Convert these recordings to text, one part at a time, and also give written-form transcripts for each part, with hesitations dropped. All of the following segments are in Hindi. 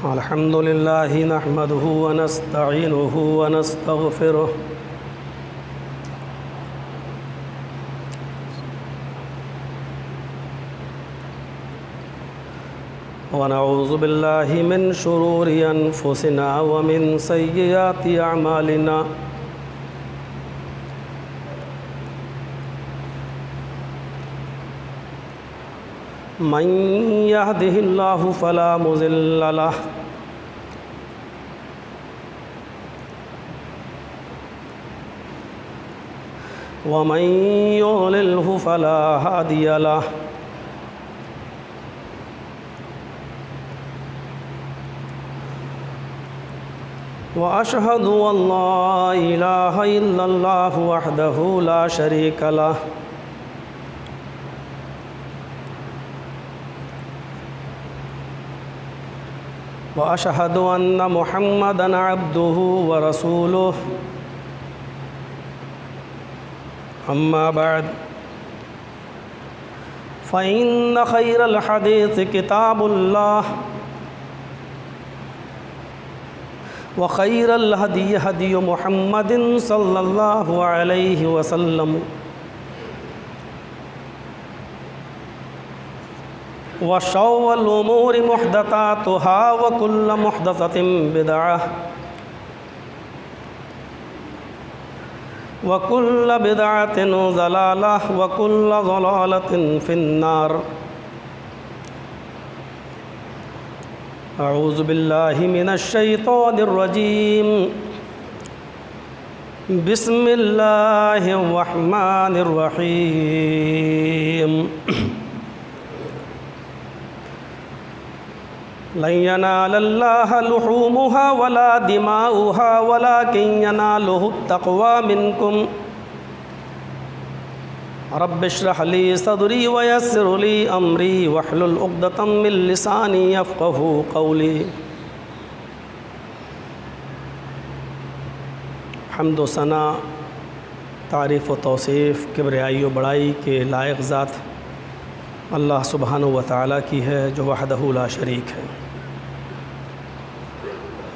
अल्हम्दुलिल्लाहि नहमदुहु व नस्तईनुहु व नस्तगफिरुह व नऊज़ु बिल्लाहि मिन शुरूरि अनफुसिना व मिन सय्यिआति अअमालिना। मन यहदिहिल्लाहु फला मुज़िल्ल लह व मन युज़लिल्हु फला हादिय लह। व अशहदु अल्ला इलाहा इल्लल्लाहु वहदहु ला शरीक लह व अशहदु अन्न मुहम्मदन अब्दुहु व रसूलुहु। अम्मा बाद फ़इन्न खैरल हदीस किताबुल्लाह व खैरल हदी हदी मुहम्मदिन सल्लल्लाहु अलैहि वसल्लम व शर्रुल उमूरि मुहदसातुहा व कुल्लु मुहदसतिन बिदअह व कुल्लु बिदअतिन ज़लालह व कुल्लु ज़लालतिन फिन्नार। अऊज़ु बिल्लाहि मिनश शैतानिर रजीम। बिस्मिल्लाहिर रहमानिर रहीम। लन यनालल्लाह लुहूमुहा वला दिमाउहा वलाकिन यनालुहु तक़वा मिनकुम। रब्बिश्रह ली सदरी व यस्सिर ली अमरी वहलुल उक़दतम मिन लिसानी यफ़क़हू क़ौली। हम्द व सना, तारीफ़ व तौसीफ़, किब्रियाई व बड़ाई के लायक ज़ात अल्लाह सुब्हानहु व तआला की है जो वहदहु ला शरीक है।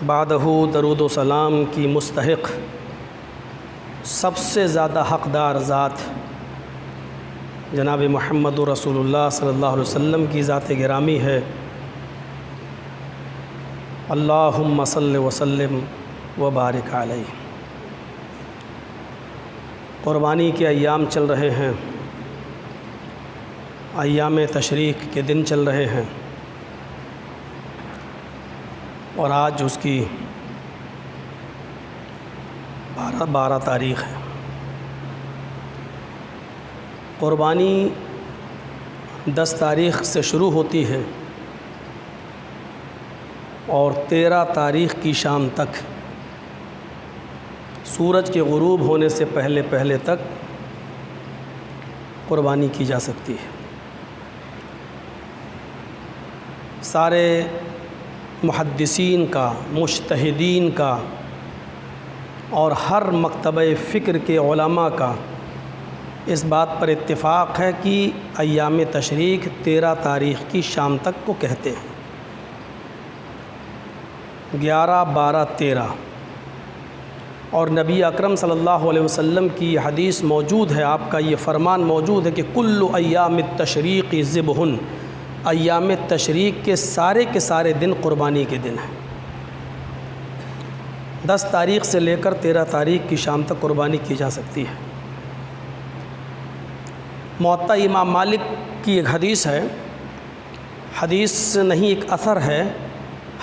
बादहु दरूद व सलाम की मुस्तहिक़ सबसे ज़्यादा हक़दार ज़ात जनाब मुहम्मद रसूलुल्लाह सल्लल्लाहु अलैहि वसल्लम की ज़ात गिरामी है। अल्लाहुम्मा सल्लि व सल्लिम व बारिक अलैहि। क़ुरबानी के अय्याम चल रहे हैं, अय्याम तशरीक़ के दिन चल रहे हैं और आज उसकी 12 तारीख़ है। क़ुरबानी 10 तारीख़ से शुरू होती है और 13 तारीख़ की शाम तक, सूरज के ग़ुरूब होने से पहले पहले तक क़ुरबानी की जा सकती है। सारे मुहद्दिसीन का, मुज्तहिदीन का और हर मकतबे फ़िक्र के उलमा का इस बात पर इत्तिफ़ाक़ है कि अय्याम तशरीक़ 13 तारीख़ की शाम तक को कहते हैं। 11, 12, 13 और नबी अकरम सल्लल्लाहु अलैहि वसल्लम की हदीस मौजूद है, आपका ये फरमान मौजूद है कि कुल्लु अय्याम तशरीक़ ज़िबहुन। अय्याम तशरीक़ के सारे दिन क़ुरबानी के दिन हैं। 10 तारीख़ से लेकर 13 तारीख़ की शाम तक क़ुरबानी की जा सकती है। मुअत्ता इमाम मालिक की एक हदीस है, हदीस नहीं एक असर है,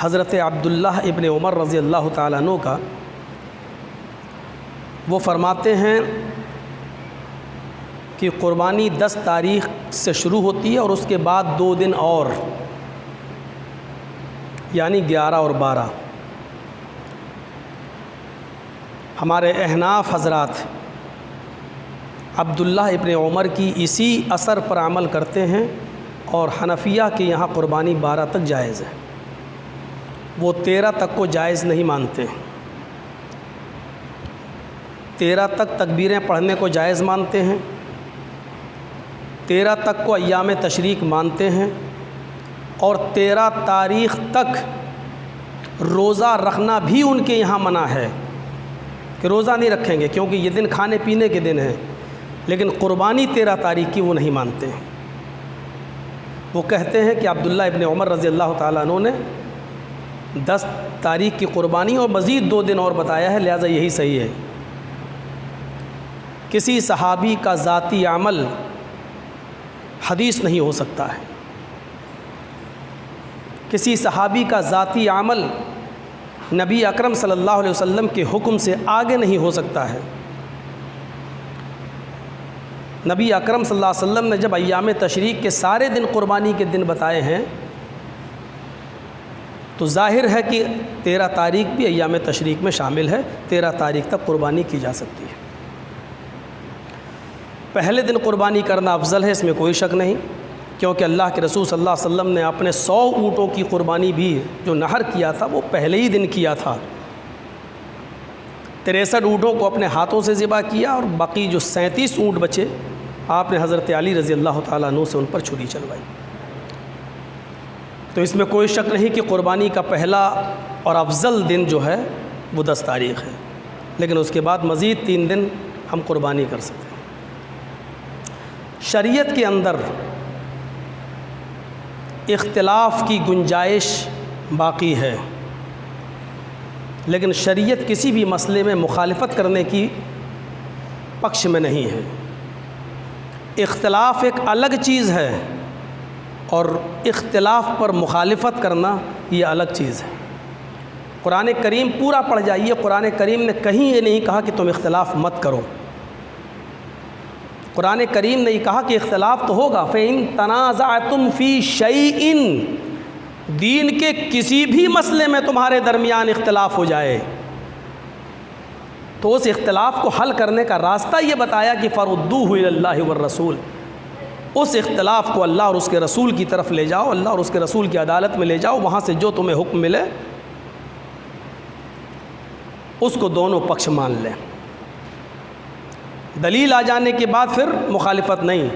हज़रत अब्दुल्लाह इब्न उमर रज़ी अल्लाह तआला अन्हु का। वो फरमाते हैं कि क़ुरबानी 10 तारीख़ से शुरू होती है और उसके बाद 2 दिन और, यानी 11 और 12। हमारे अहनाफ हज़रात अब्दुल्लाह इब्न उमर की इसी असर पर अमल करते हैं और हनफिया के यहाँ क़ुरबानी 12 तक जायज़ है। वो 13 तक को जायज़ नहीं मानते। 13 तक तकबीरें पढ़ने को जायज़ मानते हैं, 13 तक को अय्याम तशरीक़ मानते हैं और 13 तारीख़ तक रोज़ा रखना भी उनके यहाँ मना है कि रोज़ा नहीं रखेंगे क्योंकि ये दिन खाने पीने के दिन हैं, लेकिन क़ुरबानी 13 तारीख की वो नहीं मानते। वो कहते हैं कि अब्दुल्ला इब्न उमर रज़ी अल्लाह ताला अन्हु ने 10 तारीख की क़ुरबानी और मज़ीद 2 दिन और बताया है, लिहाजा यही सही है। किसी सहाबी का ज़ाती अमल हदीस नहीं हो सकता है, किसी सहाबी का ज़ाती अमल नबी अकरम सल्लल्लाहु अलैहि वसल्लम के हुक्म से आगे नहीं हो सकता है। नबी अकरम सल्लल्लाहु अलैहि वसल्लम ने जब अय्याम तशरीक़ के सारे दिन क़ुरबानी के दिन बताए हैं तो ज़ाहिर है कि 13 तारीख भी अय्याम तशरीक़ में शामिल है। 13 तारीख तक क़ुरबानी की जा सकती है। पहले दिन क़ुरबानी करना अफजल है, इसमें कोई शक नहीं, क्योंकि अल्लाह के रसूल सल्लल्लाहु अलैहि वसल्लम ने अपने 100 ऊँटों की क़ुरबानी भी जो नहर किया था वो पहले ही दिन किया था। 63 ऊँटों को अपने हाथों से ज़िबा किया और बाकी जो 37 ऊँट बचे आपने हज़रत अली रज़ी अल्लाह ताला अन्हु से उन पर छुरी चलवाई। तो इसमें कोई शक नहीं कि क़ुरबानी का पहला और अफजल दिन जो है वो 10 तारीख़ है, लेकिन उसके बाद मज़ीद 3 दिन हम क़ुरबानी कर सकते हैं। शरीयत के अंदर इख्तिलाफ़ की गुंजाइश बाकी है, लेकिन शरीयत किसी भी मसले में मुखालिफत करने की पक्ष में नहीं है। इख्तिलाफ़ एक अलग चीज़ है और इख्तिलाफ़ पर मुखालिफत करना ये अलग चीज़ है। कुरान करीम पूरा पढ़ जाइए, कुरान करीम ने कहीं ये नहीं कहा कि तुम इख्तिलाफ़ मत करो। कुरान करीम ने कहा कि इख्तिलाफ़ तो होगा, फ़इन तनाज़अतुम फ़ी शैइन, दीन के किसी भी मसले में तुम्हारे दरमियान इख्तिलाफ़ हो जाए तो उस इख्तिलाफ़ को हल करने का रास्ता ये बताया कि फ़रुद्दूहु इलल्लाहि वर रसूल, उस इख्तिलाफ़ को अल्लाह और उसके रसूल की तरफ ले जाओ, अल्लाह और उसके रसूल की अदालत में ले जाओ, वहाँ से जो तुम्हें हुक्म मिले उसको दोनों पक्ष मान लें। दलील आ जाने के बाद फिर मुखालिफत नहीं।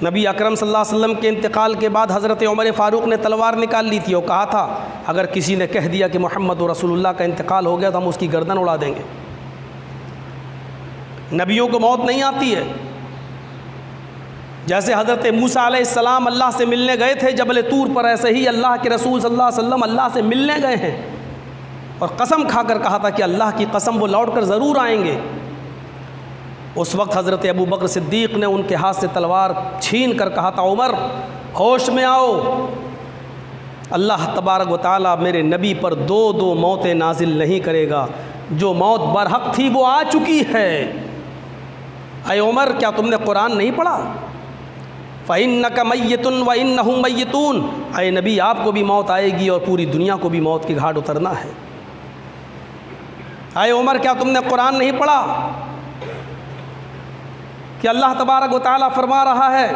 नबी अकरम सल्लल्लाहु अलैहि वसल्लम के इंतकाल के बाद हज़रत उमर फ़ारूक ने तलवार निकाल ली थी और कहा था अगर किसी ने कह दिया कि मोहम्मद रसूलुल्लाह का इंतकाल हो गया तो हम उसकी गर्दन उड़ा देंगे। नबियों को मौत नहीं आती है। जैसे हज़रत मूसा अलैहिस्सलाम अल्लाह से मिलने गए थे जबल तूर पर, ऐसे ही अल्लाह के रसूल सल्लल्लाहु अलैहि वसल्लम अल्लाह से मिलने गए हैं और कसम खाकर कहा था कि अल्लाह की कसम वो लौट कर ज़रूर आएंगे। उस वक्त हज़रत अबू बकर सिद्दीक़ ने उनके हाथ से तलवार छीन कर कहा था उमर होश में आओ, अल्लाह तबारक व तआला मेरे नबी पर 2 मौतें नाजिल नहीं करेगा, जो मौत बरहक थी वो आ चुकी है। अय उमर क्या तुमने कुरान नहीं पढ़ा? फ़इन्नका मय्यतुन व इन्नहुम मय्यतून, अय नबी आपको भी मौत आएगी और पूरी दुनिया को भी मौत की घाट उतरना है। अय उमर क्या तुमने कुरान नहीं पढ़ा कि अल्लाह तबारक व तआला फरमा रहा है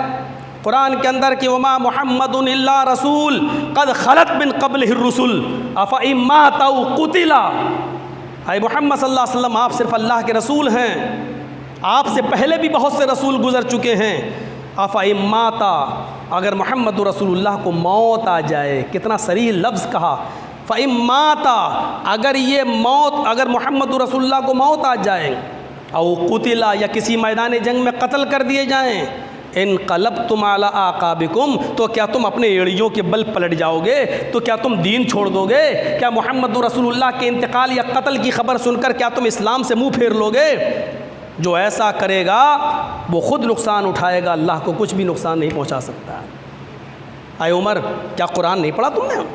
कुरान के अंदर कि वमा मुहम्मदुन इल्ला रसूल क़द खलत मिन क़ब्लिहि रुसुल अफ़ इन माता औ क़ुतिला। अय मोहम्मद सल्लल्लाहु अलैहि वसल्लम आप सिर्फ अल्लाह के रसूल हैं, आपसे पहले भी बहुत से रसूल गुज़र चुके हैं। अफ़ इन माता, अगर मोहम्मद रसूलुल्लाह को मौत आ जाए, कितना सरीह लफ्ज़ कहा, फ़ इन माता, अगर ये मौत, अगर मोहम्मद रसूलुल्लाह को मौत आ जाए, और कुतिला या किसी मैदान जंग में कत्ल कर दिए जाएं, इन क़लबतुम अला आक़ाबिकुम, तो क्या तुम अपने एड़ियों के बल पलट जाओगे? तो क्या तुम दीन छोड़ दोगे? क्या मोहम्मद रसूलुल्लाह के इंतकाल या कत्ल की खबर सुनकर क्या तुम इस्लाम से मुँह फेर लोगे? जो ऐसा करेगा वो ख़ुद नुकसान उठाएगा, अल्लाह को कुछ भी नुकसान नहीं पहुँचा सकता। अय उमर क्या कुरान नहीं पढ़ा तुमने?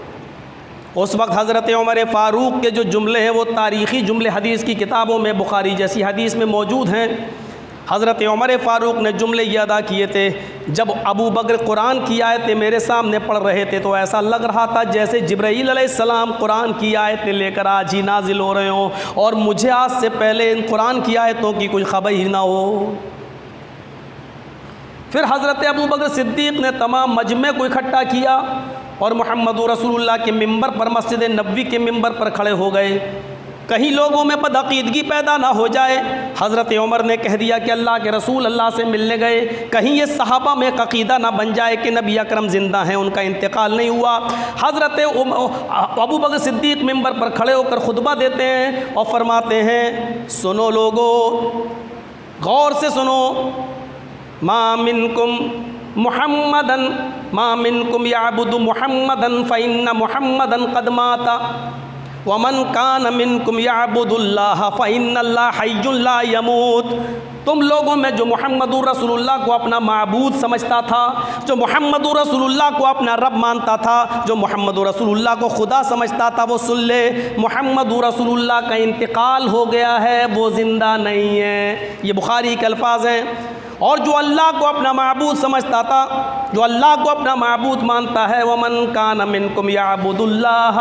उस वक्त हज़रत उमर फ़ारूक के जो जुमले हैं वो तारीख़ी जुमले हदीस की किताबों में, बुखारी जैसी हदीस में मौजूद हैं। हज़रत उमर फ़ारूक ने जुमले ये अदा किए थे, जब अबू बकर कुरान की आयतें मेरे सामने पढ़ रहे थे तो ऐसा लग रहा था जैसे जिब्राईल अलैहिस्सलाम कुरान की आयतें लेकर आज ही नाजिल हो रहे हों और मुझे आज से पहले इन कुरान की आयतों की कोई खबर ही ना हो। फिर हज़रत अबू बकर सिद्दीक़ ने तमाम मजमे को इकट्ठा किया और मोहम्मद रसूलुल्लाह के मिंबर पर, मस्जिद नबवी के मिंबर पर खड़े हो गए कहीं लोगों में बदअकीदगी पैदा ना हो जाए। हज़रत उमर ने कह दिया कि अल्लाह के रसूल अल्लाह से मिलने गए, कहीं ये सहाबा में एक अकीदा ना बन जाए कि नबी अकरम ज़िंदा हैं, उनका इंतकाल नहीं हुआ। हज़रत अबू बकर सिद्दीक़ मिंबर पर खड़े होकर खुतबा देते हैं और फरमाते हैं, सुनो लोगो, गौर से सुनो, मा मिनकुम याबुदु मुहम्मदन फ़इन्न मुहम्मदन क़द माता वमन कान मिनकुम याबुदुल्लाह फ़इन्नल्लाह हय्युन ला यमूत। तुम लोगों में जो मुहम्मदुर रसूलुल्लाह को अपना माबूद समझता था, जो मुहम्मदुर रसूलुल्लाह को अपना रब मानता था, जो मुहम्मदुर रसूलुल्लाह को खुदा समझता था, वो सुन ले, मुहम्मदुर रसूलुल्लाह का इंतकाल हो गया है, वो ज़िंदा नहीं है। ये बुखारी के अल्फाज हैं। और जो अल्लाह को अपना माबूद समझता था, जो अल्लाह को अपना माबूद मानता है, वमन कान मिनकुम याबुदुल्लाह,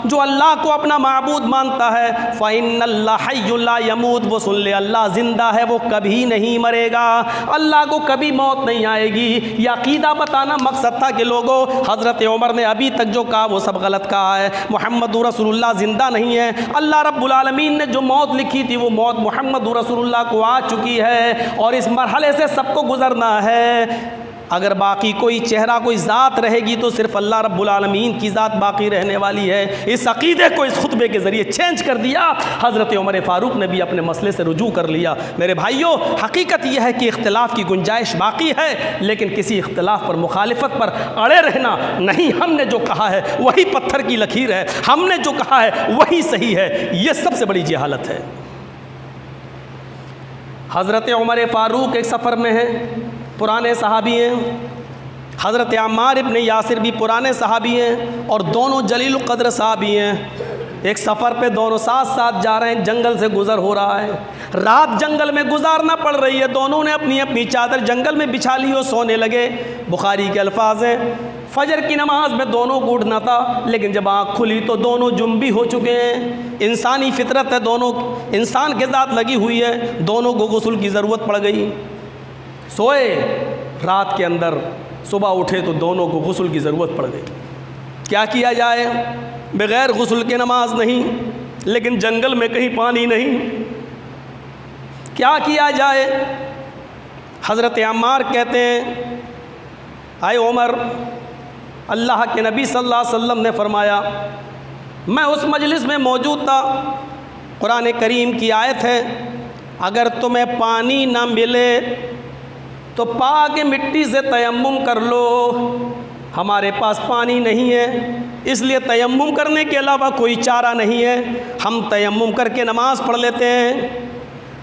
जो अल्लाह को अपना माबूद मानता है, फ़इन्नल्लाह हय्युन ला यमूत, वो सुन ले, अल्लाह ज़िंदा है, वो कभी नहीं मरेगा, अल्लाह को कभी मौत नहीं आएगी। ये अक़ीदा बताना मकसद था कि लोगों, हज़रत उमर ने अभी तक जो कहा वो सब गलत कहा है। मुहम्मदुर रसूलुल्लाह ज़िंदा नहीं है। अल्लाह रब्बुल आलमीन ने जो मौत लिखी थी वो मौत मुहम्मदुर रसूलुल्लाह को आ चुकी है और इस मरहले से सबको गुजरना है। अगर बाकी कोई चेहरा, कोई ज़ात रहेगी तो सिर्फ अल्लाह रब्बुल आलमीन की ज़ात बाकी रहने वाली है। इस अक़ीदे को इस खुतबे के ज़रिए चेंज कर दिया। हज़रत उमर फ़ारूक ने भी अपने मसले से रुजू कर लिया। मेरे भाइयों, हकीकत यह है कि इख्तिलाफ़ की गुंजाइश बाकी है, लेकिन किसी इख्तिलाफ़ पर, मुखालिफत पर अड़े रहना नहीं। हमने जो कहा है वही पत्थर की लकीर है, हमने जो कहा है वही सही है। ये सबसे बड़ी जहालत है। हज़रत उमर फ़ारूक एक सफ़र में है, पुराने सहाबी हैं। हज़रत अम्मार इब्न यासिर भी पुराने सहाबी हैं और दोनों जलील क़द्र सहाबी हैं। एक सफ़र पे दोनों साथ साथ जा रहे हैं, जंगल से गुज़र हो रहा है, रात जंगल में गुजारना पड़ रही है। दोनों ने अपनी अपनी चादर जंगल में बिछा ली और सोने लगे। बुखारी के अल्फाज हैं, फ़जर की नमाज में दोनों को उठना था, लेकिन जब आँख खुली तो दोनों जुम्बी हो चुके हैं। इंसानी फितरत है, दोनों इंसान के साथ लगी हुई है, दोनों को गुस्ल की ज़रूरत पड़ गई। सोए रात के अंदर, सुबह उठे तो दोनों को गुस्ल की ज़रूरत पड़ गई। क्या किया जाए? बग़ैर गुस्ल के नमाज नहीं, लेकिन जंगल में कहीं पानी नहीं, क्या किया जाए? हज़रत अम्मार कहते हैं, आए उमर, अल्लाह के नबी सल्लल्लाहु अलैहि वसल्लम ने फरमाया, मैं उस मजलिस में मौजूद था, कुरान करीम की आयत है, अगर तुम्हें पानी ना मिले तो पाक मिट्टी से तयम्मुम कर लो। हमारे पास पानी नहीं है, इसलिए तयम्मुम करने के अलावा कोई चारा नहीं है, हम तयम्मुम करके नमाज पढ़ लेते हैं।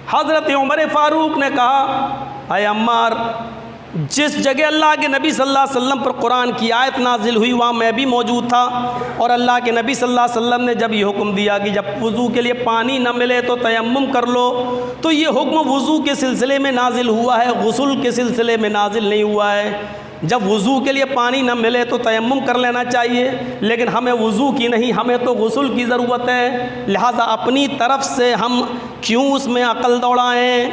हज़रत उमर फ़ारूक ने कहा, अय अम्मार, जिस जगह अल्लाह के नबी सल्लल्लाहु अलैहि वसल्लम पर कुरान की आयत नाजिल हुई वहाँ मैं भी मौजूद था, और अल्लाह के नबी सल्लल्लाहु अलैहि वसल्लम ने जब ये हुक्म दिया कि जब वज़ू के लिए पानी न मिले तो तयम्मुम कर लो, तो ये हुक्म वज़ू के सिलसिले में नाजिल हुआ है, गुस्ल के सिलसिले में नाजिल नहीं हुआ है। जब वज़ू के लिए पानी न मिले तो तयम्मुम कर लेना चाहिए, लेकिन हमें वज़ू की नहीं, हमें तो गुस्ल की ज़रूरत है, लिहाजा अपनी तरफ से हम क्यों उसमें अक़ल दौड़ाएँ।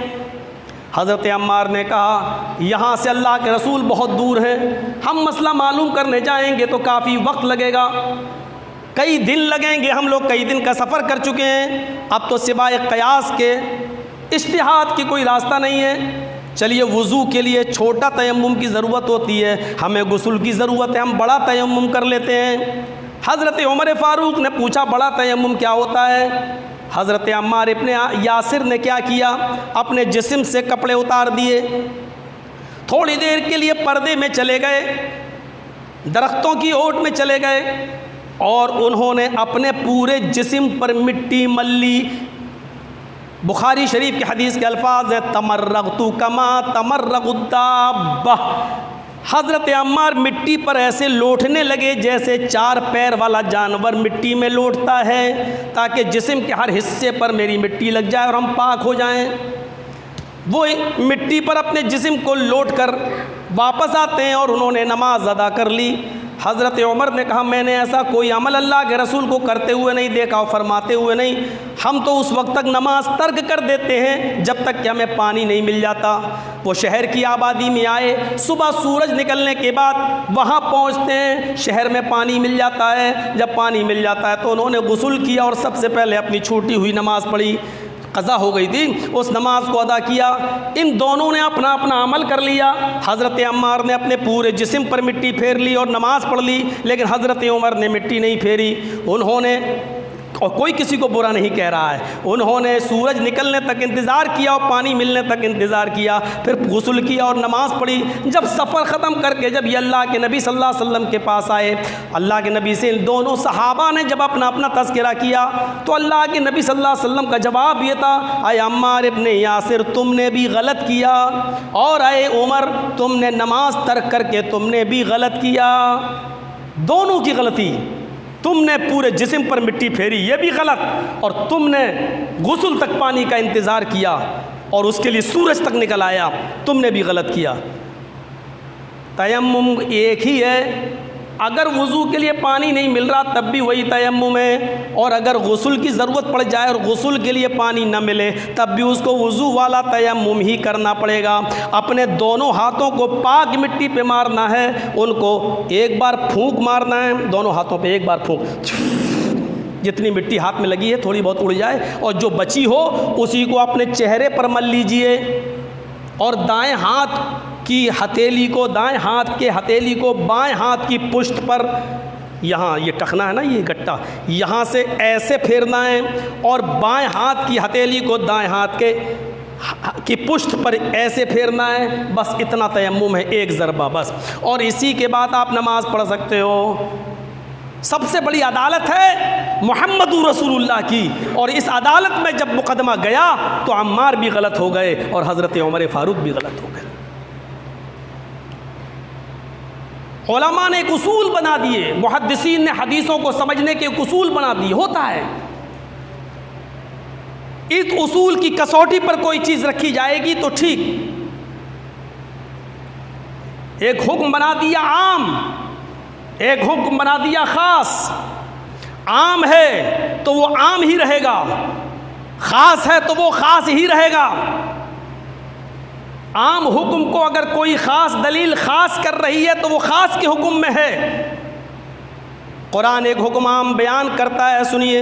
हज़रत अम्मार ने कहा, यहाँ से अल्लाह के रसूल बहुत दूर हैं, हम मसला मालूम करने जाएंगे तो काफ़ी वक्त लगेगा, कई दिन लगेंगे, हम लोग कई दिन का सफ़र कर चुके हैं, अब तो सिवाय क़यास के, इज्तिहाद की कोई रास्ता नहीं है। चलिए, वज़ू के लिए छोटा तयम्मुम की ज़रूरत होती है, हमें गुस्ल की ज़रूरत है, हम बड़ा तयम्मुम कर लेते हैं। हज़रत उमर फ़ारूक ने पूछा, बड़ा तयम्मुम क्या होता है? हज़रत अम्मार इब्न यासिर ने क्या किया, अपने जिस्म से कपड़े उतार दिए, थोड़ी देर के लिए पर्दे में चले गए, दरख्तों की ओट में चले गए, और उन्होंने अपने पूरे जिस्म पर मिट्टी मल ली। बुखारी शरीफ के हदीस के अल्फाज है, तमर्रगतु कमा तमर्रगुद्दाब्बा। हज़रत अम्मार मिट्टी पर ऐसे लौटने लगे जैसे चार पैर वाला जानवर मिट्टी में लौटता है, ताकि जिस्म के हर हिस्से पर मेरी मिट्टी लग जाए और हम पाक हो जाएं। वो मिट्टी पर अपने जिस्म को लौट कर वापस आते हैं और उन्होंने नमाज अदा कर ली। हज़रत उमर ने कहा मैंने ऐसा कोई अमल अल्लाह के रसूल को करते हुए नहीं देखा और फरमाते हुए नहीं, हम तो उस वक्त तक नमाज तर्क कर देते हैं जब तक कि हमें पानी नहीं मिल जाता। वो शहर की आबादी में आए, सुबह सूरज निकलने के बाद वहाँ पहुँचते हैं, शहर में पानी मिल जाता है। जब पानी मिल जाता है तो उन्होंने गुस्ल किया और सबसे पहले अपनी छूटी हुई नमाज़ पढ़ी। क़ज़ा हो गई थी, उस नमाज को अदा किया। इन दोनों ने अपना अपना अमल कर लिया। हज़रत अम्मार ने अपने पूरे जिस्म पर मिट्टी फेर ली और नमाज़ पढ़ ली, लेकिन हज़रत उमर ने मिट्टी नहीं फेरी। उन्होंने, और कोई किसी को बुरा नहीं कह रहा है, उन्होंने सूरज निकलने तक इंतज़ार किया और पानी मिलने तक इंतज़ार किया, फिर गुस्ल किया और नमाज़ पढ़ी। जब सफ़र ख़त्म करके जब ये अल्लाह के नबी सल्लल्लाहु अलैहि वसल्लम के पास आए, अल्लाह के नबी से इन दोनों सहाबा ने जब अपना अपना तज़किरा किया तो अल्लाह के नबी सल्लल्लाहु अलैहि वसल्लम का जवाब ये था, अय अम्मार इब्ने यासिर तुमने भी गलत किया, और अय उमर तुमने नमाज तर्क करके तुमने भी गलत किया। दोनों की गलती, तुमने पूरे जिस्म पर मिट्टी फेरी ये भी गलत, और तुमने गुस्ल तक पानी का इंतज़ार किया और उसके लिए सूरज तक निकल आया, तुमने भी गलत किया। तयम्मुम एक ही है, अगर वज़ू के लिए पानी नहीं मिल रहा तब भी वही तयम्मुम है, और अगर गुस्ल की ज़रूरत पड़ जाए और गुस्ल के लिए पानी न मिले तब भी उसको वज़ू वाला तयम्मुम ही करना पड़ेगा। अपने दोनों हाथों को पाक मिट्टी पे मारना है, उनको एक बार फूंक मारना है, दोनों हाथों पे एक बार फूंक, जितनी मिट्टी हाथ में लगी है थोड़ी बहुत उड़ जाए, और जो बची हो उसी को अपने चेहरे पर मल लीजिए, और दाएं हाथ की हथेली को, दाएं हाथ के हथेली को बाएं हाथ की पुष्ट पर, यहाँ ये टखना है ना, ये गट्टा, यहाँ से ऐसे फेरना है, और बाएं हाथ की हथेली को दाएं हाथ की पुष्ट पर ऐसे फेरना है। बस इतना तयम्मुम है, एक ज़रबा बस, और इसी के बाद आप नमाज़ पढ़ सकते हो। सबसे बड़ी अदालत है मुहम्मदुर रसूलुल्लाह की, और इस अदालत में जब मुकदमा गया तो अम्मार भी गलत हो गए और हज़रत उमर फ़ारूक भी गलत हो गए। उलमा ने एक उसूल बना दिए, मुहद्दिसीन ने हदीसों को समझने के एक उसूल बना दिए। होता है इस उसूल की कसौटी पर कोई चीज़ रखी जाएगी तो ठीक, एक हुक्म बना दिया आम, एक हुक्म बना दिया ख़ास। आम है तो वो आम ही रहेगा, ख़ास है तो वो ख़ास ही रहेगा। आम हुक्म को अगर कोई ख़ास दलील ख़ास कर रही है तो वो ख़ास के हुक्म में है। कुरान एक हुक्म आम बयान करता है, सुनिए,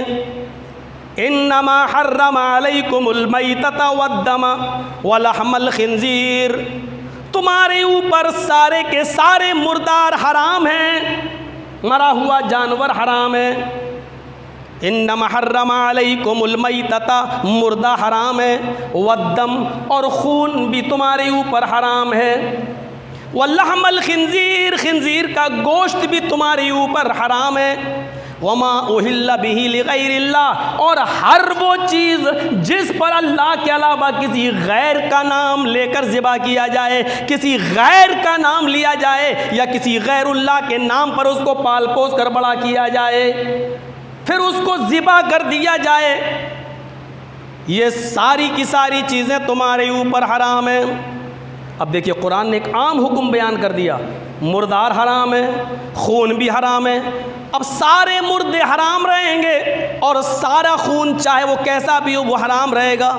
इन्नमा हर्रम अलैकुमुल मैतता वद्दम वलहमल खिंजीर, तुम्हारे ऊपर सारे के सारे मुर्दार हराम हैं, मरा हुआ जानवर हराम है। इन्नमा हर्रम अलैकुमुल मैतता, मुर्दा हराम है, वद्दम, और खून भी तुम्हारे ऊपर हराम है, वल्लहमल खिंजीर, खिंजीर का गोश्त भी तुम्हारे ऊपर हराम है, वमा उहिल्ला बिही लिगैरिल्लाह, और हर वो चीज़ जिस पर अल्लाह के अलावा किसी गैर का नाम लेकर ज़िबा किया जाए, किसी गैर का नाम लिया जाए या किसी गैरुल्लाह के नाम पर उसको पाल पोस कर बड़ा किया जाए, फिर उसको ज़िबा कर दिया जाए, ये सारी की सारी चीज़ें तुम्हारे ऊपर हराम है। अब देखिए कुरान ने एक आम हुक्म बयान कर दिया, मुर्दार हराम है, खून भी हराम है। अब सारे मुर्दे हराम रहेंगे और सारा खून चाहे वो कैसा भी हो वो हराम रहेगा।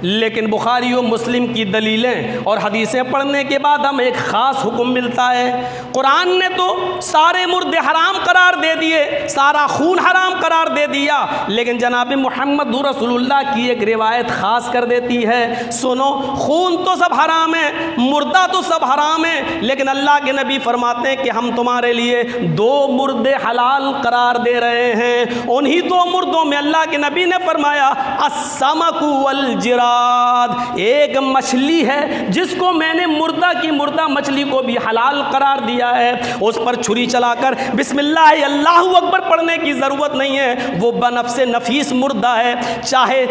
लेकिन बुखारी और मुस्लिम की दलीलें और हदीसें पढ़ने के बाद हमें एक ख़ास हुक्म मिलता है। कुरान ने तो सारे मुर्दे हराम करार दे दिए, सारा खून हराम करार दे दिया, लेकिन जनाब मुहम्मद रसूलुल्लाह की एक रिवायत ख़ास कर देती है, सुनो, खून तो सब हराम है, मुर्दा तो सब हराम है, लेकिन अल्लाह के नबी फरमाते हैं कि हम तुम्हारे लिए दो मुर्दे हलाल करार दे रहे हैं। उन्हीं दो मुर्दों में अल्लाह के नबी ने फरमाया अस्समकु वल जिरा, एक मछली है जिसको मैंने मुर्दा की मुर्दा मछली को भी हलाल करार दिया है, उस पर छुरी चलाकर बिस्मिल्लाह अल्लाहु अकबर पढ़ने की ज़रूरत नहीं है, वो बनफ्से नफीस मुर्दा है, चाहे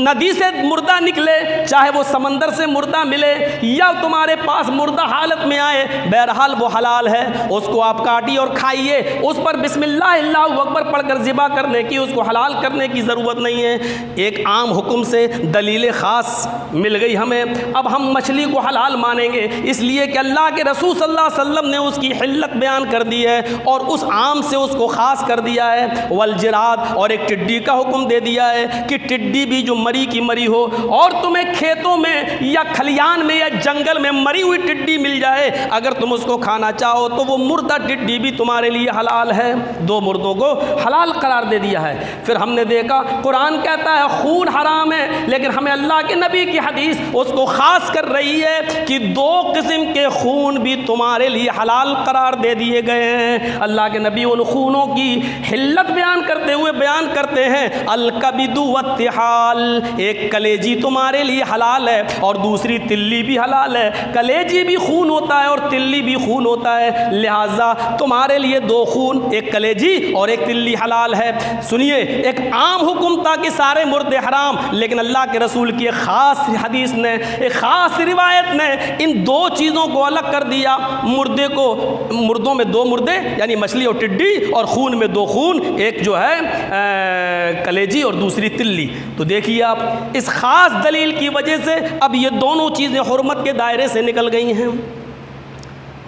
नदी से मुर्दा निकले, चाहे वो समंदर से मुर्दा मिले या तुम्हारे पास मुर्दा हालत में आए, बहरहाल वो हलाल है, उसको आप काटिए और खाइए, उस पर बिस्मिल्लाह अल्लाहु अकबर पढ़कर ज़िबा करने की, उसको हलाल करने की ज़रूरत नहीं है। एक आम हुक्म से दलील ख़ास मिल गई हमें, अब हम मछली को हलाल मानेंगे, इसलिए कि अल्लाह के रसूल सल्लल्लाहु अलैहि वसल्लम ने उसकी हिल्लत बयान कर दी है और उस आम से उसको ख़ास कर दिया है। वलजराद, और एक टिड्डी का हुक्म दे दिया है कि टिड्डी भी जो मरी की मरी हो, और तुम्हें खेतों में या खलियान में या जंगल में मरी हुई टिड्डी मिल जाए, अगर तुम उसको खाना चाहो तो वो मुर्दा टिड्डी भी तुम्हारे लिए हलाल है। दो मुर्दों को हलाल करार दे दिया है। फिर हमने देखा कुरान कहता है खून हराम है, लेकिन हमें अल्लाह के नबी की हदीस उसको ख़ास कर रही है कि दो किस्म के खून भी तुम्हारे लिए हलाल करार दे दिए गए हैं। अल्लाह के नबी उन खूनों की हिल्लत बयान करते हुए बयान करते हैं, अल-कबिदु वत्तिहाल, एक कलेजी तुम्हारे लिए हलाल है और दूसरी तिल्ली भी हलाल है। कलेजी भी खून होता है और तिल्ली भी खून होता है, लिहाजा तुम्हारे लिए दो खून, एक कलेजी और एक तिल्ली हलाल है। सुनिए, एक आम हुक्म था कि सारे मुर्दे हराम, लेकिन अल्लाह के रसूल की एक ख़ास हदीस ने, एक ख़ास रिवायत ने इन दो चीज़ों को अलग कर दिया। मुर्दे को, मुर्दों में दो मुर्दे यानी मछली और टिड्डी, और खून में दो खून, एक जो है कलेजी और दूसरी तिल्ली। तो देखिए आप, इस ख़ास दलील की वजह से अब ये दोनों चीज़ें हुर्मत के दायरे से निकल गई हैं।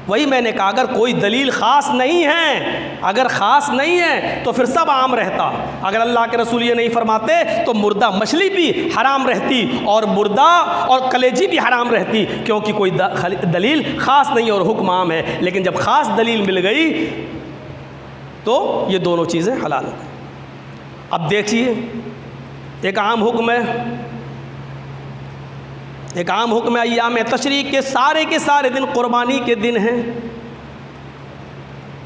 वही मैंने कहा, अगर कोई दलील ख़ास नहीं है, अगर ख़ास नहीं है तो फिर सब आम रहता। अगर अल्लाह के रसूल ये नहीं फरमाते तो मुर्दा मछली भी हराम रहती और मुर्दा और कलेजी भी हराम रहती, क्योंकि कोई दलील ख़ास नहीं और हुक्म आम है। लेकिन जब ख़ास दलील मिल गई तो ये दोनों चीज़ें हलाल हो गई। अब देखिए, एक आम हुक्म है, एक आम हुक्म है, अय्याम तशरीक़ के सारे दिन कुर्बानी के दिन हैं।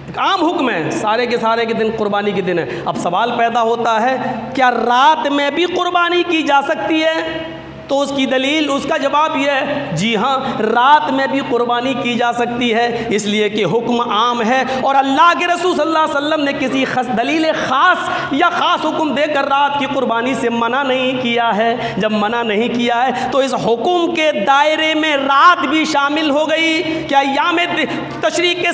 एक आम हुक्म है, सारे के दिन कुर्बानी के दिन है। अब सवाल पैदा होता है, क्या रात में भी कुर्बानी की जा सकती है? तो उसकी दलील, उसका जवाब यह है, जी हाँ, रात में भी कुर्बानी की जा सकती है, इसलिए कि हुक्म आम है और अल्लाह के रसूल सल्लल्लाहु अलैहि वसल्लम ने किसी दलील ख़ास या ख़ास हुक्म देकर रात की कुर्बानी से मना नहीं किया है। जब मना नहीं किया है तो इस हुक्म के दायरे में रात भी शामिल हो गई। क्या अय्याम तशरीक़ के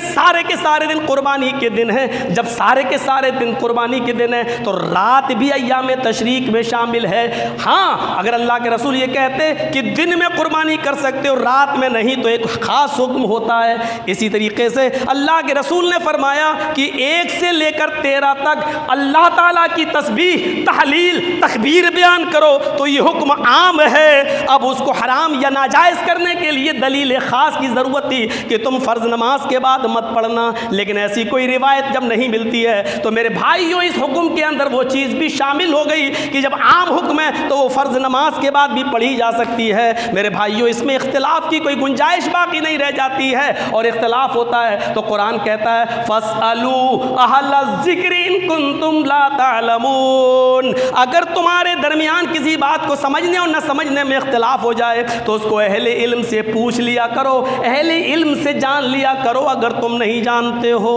सारे दिन कुर्बानी के दिन हैं? जब सारे के सारे दिन कुर्बानी के दिन हैं तो रात भी अय्याम तशरीक़ में शामिल है। हाँ, अगर अल्लाह के रसूल कहते कि दिन में कुर्बानी कर सकते हो, रात में नहीं, तो एक खास हुक्म होता है। इसी तरीके से अल्लाह के रसूल ने फरमाया कि 1 से लेकर 13 तक अल्लाह ताला की तस्बीह, तहलील, तकबीर बयान करो, तो ये हुक्म आम है। अब उसको हराम या नाजायज़ करने के लिए दलील ख़ास की ज़रूरत थी कि तुम फ़र्ज़ नमाज के बाद मत पढ़ना, लेकिन ऐसी कोई रिवायत जब नहीं मिलती है तो मेरे भाइयों, इस हुक्म के अंदर वो चीज़ भी शामिल हो गई कि जब आम हुक्म है तो वो फ़र्ज़ नमाज के बाद भी पढ़ी जा सकती है। मेरे भाइयों, इसमें इख्तिलाफ की कोई गुंजाइश बाकी नहीं रह जाती है, और इख्तिलाफ होता है तो कुरान कहता है, फस्अलू अहल ज़िक्रि इन कुंतुम ला तालमून। अगर तुम्हारे दरमियान किसी बात को समझने और न समझने में इख्तिलाफ हो जाए तो उसको अहले इल्म से पूछ लिया करो, अहले इल्म से जान लिया करो अगर तुम नहीं जानते हो।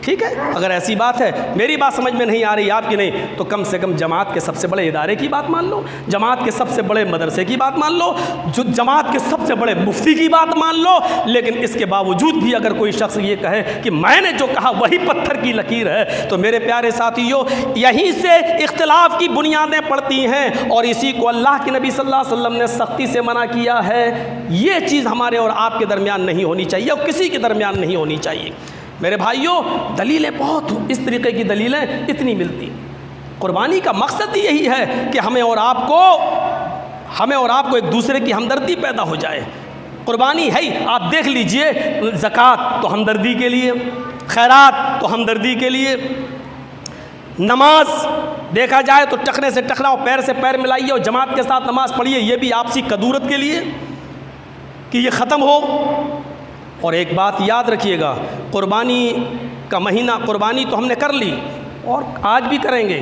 ठीक है, अगर ऐसी बात है, मेरी बात समझ में नहीं आ रही, आपकी नहीं, तो कम से कम जमात के सबसे बड़े इदारे की बात मान लो, जमात के सबसे बड़े मदरसे की बात मान लो, जो जमात के सबसे बड़े मुफ्ती की बात मान लो। लेकिन इसके बावजूद भी अगर कोई शख्स ये कहे कि मैंने जो कहा वही पत्थर की लकीर है, तो मेरे प्यारे साथियों, यहीं से इख्तिलाफ की बुनियादें पड़ती हैं और इसी को अल्लाह के नबी सल्लल्लाहु अलैहि वसल्लम ने सख्ती से मना किया है। ये चीज़ हमारे और आपके दरमियान नहीं होनी चाहिए और किसी के दरमियान नहीं होनी चाहिए। मेरे भाइयों, दलीलें बहुत, इस तरीके की दलीलें इतनी मिलती। कुर्बानी का मकसद यही है कि हमें और आपको एक दूसरे की हमदर्दी पैदा हो जाए। कुर्बानी है, आप देख लीजिए, ज़कात तो हमदर्दी के लिए, खैरात तो हमदर्दी के लिए, नमाज देखा जाए तो टखने से टखनाओ, पैर से पैर मिलाइए और जमात के साथ नमाज पढ़िए, ये भी आपसी कदूरत के लिए कि ये ख़त्म हो। और एक बात याद रखिएगा, कुर्बानी का महीना, कुर्बानी तो हमने कर ली और आज भी करेंगे,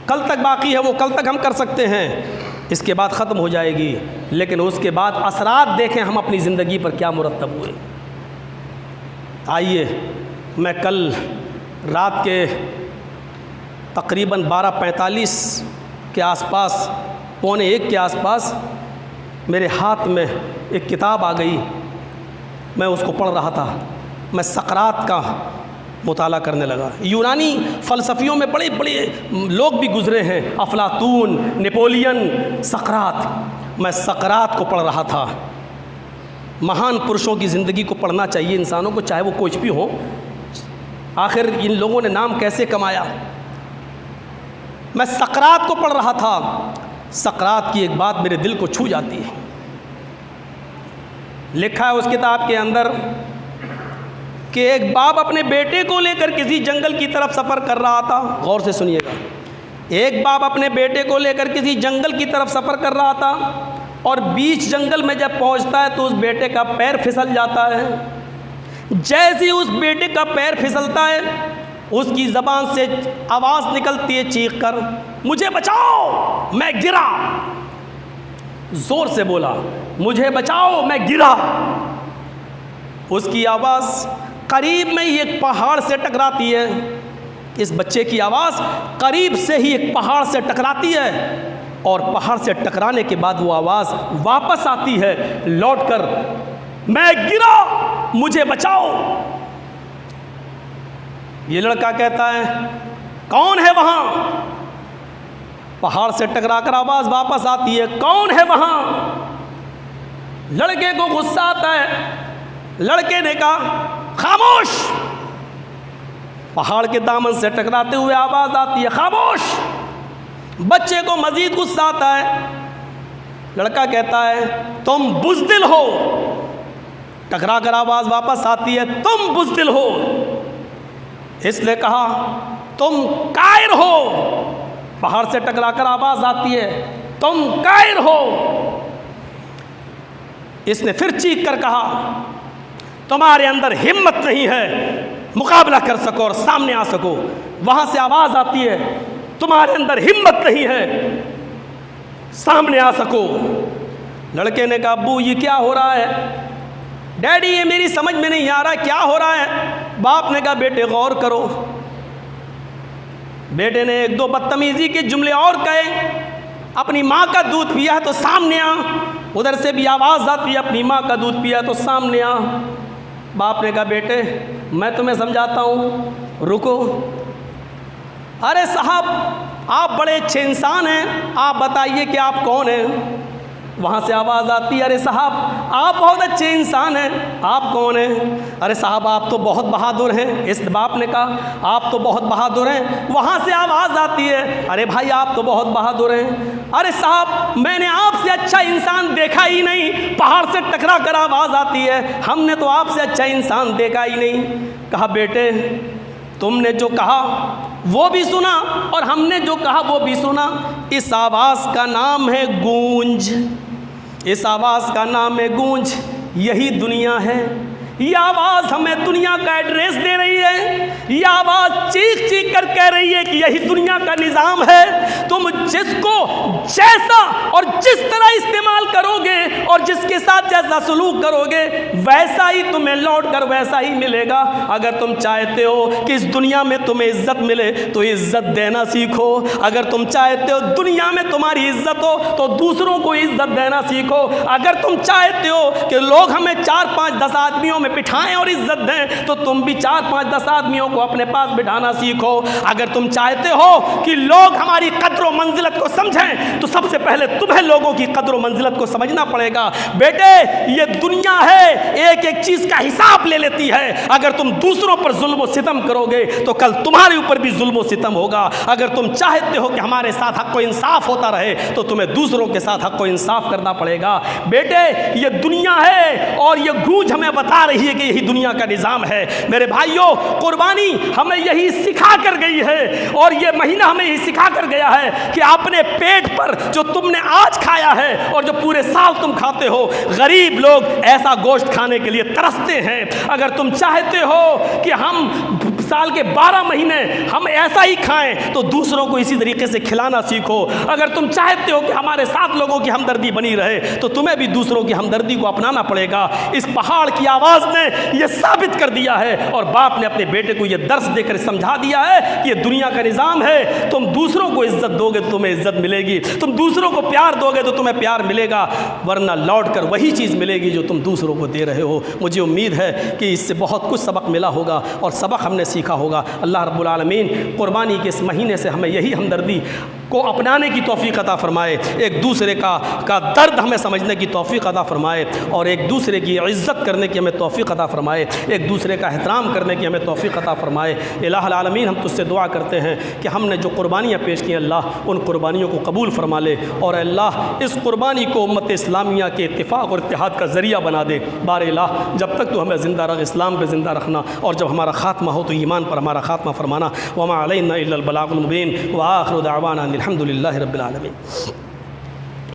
कल तक बाकी है, वो कल तक हम कर सकते हैं, इसके बाद ख़त्म हो जाएगी। लेकिन उसके बाद असरात देखें हम अपनी ज़िंदगी पर क्या मुरतब हुए। आइए, मैं कल रात के तकरीबन 12:45 के आसपास, 12:45 के आसपास मेरे हाथ में एक किताब आ गई, मैं उसको पढ़ रहा था। मैं सकरात का मुताला करने लगा। यूनानी फ़लसफ़ियों में बड़े बड़े लोग भी गुज़रे हैं, अफलातून, नेपोलियन, सकरात। मैं सकरात को पढ़ रहा था। महान पुरुषों की ज़िंदगी को पढ़ना चाहिए इंसानों को, चाहे वो कुछ भी हो। आखिर इन लोगों ने नाम कैसे कमाया। मैं सकरात को पढ़ रहा था। सकरात की एक बात मेरे दिल को छू जाती है। लिखा है उस किताब के अंदर कि एक बाप अपने बेटे को लेकर किसी जंगल की तरफ सफ़र कर रहा था। गौर से सुनिएगा। एक बाप अपने बेटे को लेकर किसी जंगल की तरफ सफ़र कर रहा था और बीच जंगल में जब पहुंचता है तो उस बेटे का पैर फिसल जाता है। जैसे ही उस बेटे का पैर फिसलता है, उसकी ज़बान से आवाज़ निकलती है चीख कर, मुझे बचाओ मैं गिरा। ज़ोर से बोला, मुझे बचाओ मैं गिरा। उसकी आवाज़ करीब में ही एक पहाड़ से टकराती है। इस बच्चे की आवाज़ करीब से ही एक पहाड़ से टकराती है और पहाड़ से टकराने के बाद वो आवाज़ वापस आती है लौटकर, मैं गिरा मुझे बचाओ। ये लड़का कहता है, कौन है वहाँ? पहाड़ से टकराकर आवाज़ वापस आती है, कौन है वहाँ? लड़के को गुस्सा आता है। लड़के ने कहा, खामोश। पहाड़ के दामन से टकराते हुए आवाज़ आती है, खामोश। बच्चे को मज़ीद गुस्सा आता है। लड़का कहता है, तुम बुज़दिल हो। टकरा कर आवाज़ वापस आती है, तुम बुज़दिल हो। इसने कहा, तुम कायर हो। पहाड़ से टकरा कर आवाज़ आती है, तुम कायर हो। इसने फिर चीख कर कहा, तुम्हारे अंदर हिम्मत नहीं है मुकाबला कर सको और सामने आ सको। वहाँ से आवाज़ आती है, तुम्हारे अंदर हिम्मत नहीं है सामने आ सको। लड़के ने कहा, अब्बू ये क्या हो रहा है? डैडी ये मेरी समझ में नहीं आ रहा क्या हो रहा है। बाप ने कहा, बेटे गौर करो। बेटे ने एक दो बदतमीज़ी के जुमले और कहे, अपनी माँ का दूध पिया है तो सामने आ। उधर से भी आवाज़ आती है, अपनी माँ का दूध पिया है तो सामने आ। बाप ने कहा, बेटे मैं तुम्हें समझाता हूँ, रुको। अरे साहब आप बड़े अच्छे इंसान हैं, आप बताइए कि आप कौन हैं? वहाँ से आवाज़ आती है, अरे साहब आप बहुत अच्छे इंसान हैं, आप कौन हैं? अरे साहब आप तो बहुत बहादुर हैं। इस बाप ने कहा, आप तो बहुत बहादुर हैं। वहाँ से आवाज़ आती है, अरे भाई आप तो बहुत बहादुर हैं। अरे साहब मैंने आपसे अच्छा इंसान देखा ही नहीं। पहाड़ से टकरा कर आवाज़ आती है, हमने तो आपसे अच्छा इंसान देखा ही नहीं। कहा, बेटे तुमने जो कहा वो भी सुना और हमने जो कहा वो भी सुना। इस आवाज़ का नाम है गूंज। इस आवाज़ का नाम है गूंज। यही दुनिया है। ये आवाज़ हमें दुनिया का एड्रेस दे रही है। ये आवाज़ चीख चीख कर कह रही है कि यही दुनिया का निज़ाम है। तुम जिसको जैसा और जिस तरह इस्तेमाल करोगे और जिसके साथ जैसा सलूक करोगे वैसा ही तुम्हें लौट कर वैसा ही मिलेगा। अगर तुम चाहते हो कि इस दुनिया में तुम्हें इज्जत मिले तो इज्जत देना सीखो। अगर तुम चाहते हो दुनिया में तुम्हारी इज्जत हो तो दूसरों को इज्जत देना सीखो। अगर तुम चाहते हो कि लोग हमें 4-5-10 आदमियों में बिठाएं और इज्जत दें तो तुम भी 4-5-10 आदमियों को अपने पास बिठाना सीखो। अगर तुम चाहते हो कि लोग हमारी कद्र और मंजिलत को समझें तो सबसे पहले तुम्हें लोगों की कद्र और मंजिलत को समझना पड़ेगा। बेटे ये दुनिया है, एक एक चीज का हिसाब ले लेती है। अगर तुम दूसरों पर जुल्म और सितम करोगे तो कल तुम्हारे ऊपर भी जुल्म और सितम होगा। अगर तुम चाहते हो कि हमारे साथ हक व इंसाफ होता रहे तो तुम्हें दूसरों के साथ हक व इंसाफ करना पड़ेगा। बेटे ये दुनिया है और ये गूंज हमें बता रही है कि यही दुनिया का निज़ाम है। मेरे भाइयों कुर्बानी हमें यही सिखा कर गई है और ये महीना हमें यही सिखा कर गया है कि अपने पेट पर जो तुमने आज खाया है और जो पूरे साल तुम खाते हो, गरीब लोग ऐसा गोश्त खाने के लिए तरसते हैं। अगर तुम चाहते हो कि हम साल के 12 महीने हम ऐसा ही खाएं तो दूसरों को इसी तरीके से खिलाना सीखो। अगर तुम चाहते हो कि हमारे साथ लोगों की हमदर्दी बनी रहे तो तुम्हें भी दूसरों की हमदर्दी को अपनाना पड़ेगा। इस पहाड़ की आवाज़ नमाज ने यह साबित कर दिया है और बाप ने अपने बेटे को यह दर्स देकर समझा दिया है कि यह दुनिया का निज़ाम है। तुम दूसरों को इज्जत दोगे तो तुम्हें इज्जत मिलेगी, तुम दूसरों को प्यार दोगे तो तुम्हें प्यार मिलेगा, वरना लौट कर वही चीज़ मिलेगी जो तुम दूसरों को दे रहे हो। मुझे उम्मीद है कि इससे बहुत कुछ सबक मिला होगा और सबक हमने सीखा होगा। अल्लाह रब्बुल आलमीन कुर्बानी के इस महीने से हमें यही हमदर्दी को अपनाने की तौफीक अता फ़रमाए, एक दूसरे का दर्द हमें समझने की तौफीक अता फ़रमाए और एक दूसरे की इज़्ज़त करने की हमें तौफीक अता फ़रमाए, एक दूसरे का एहतराम करने की हमें तौफीक अता फ़रमाए। इलाहुल आलमीन, हम तुझसे दुआ करते हैं कि हमने जो कुर्बानियाँ पेश की अल्लाह उन कुर्बानियों को कबूल फ़रमा ले और अल्लाह इस कुर्बानी को उम्मत इस्लामिया के इत्तिफ़ाक़ और इत्तिहाद का ज़रिया बना दे। बार इलाह, जब तक तो हमें ज़िंदा रख, इस्लाम पर ज़िंदा रखना और जब हमारा ख़ात्मा हो तो ईमान पर हमारा ख़ात्मा फ़रमाना। वमा अलैना इल्लल बलागुल मुबीन व आखिरु दावाना अनिल हम्दुलिल्लाहि रब्बिल आलमीन।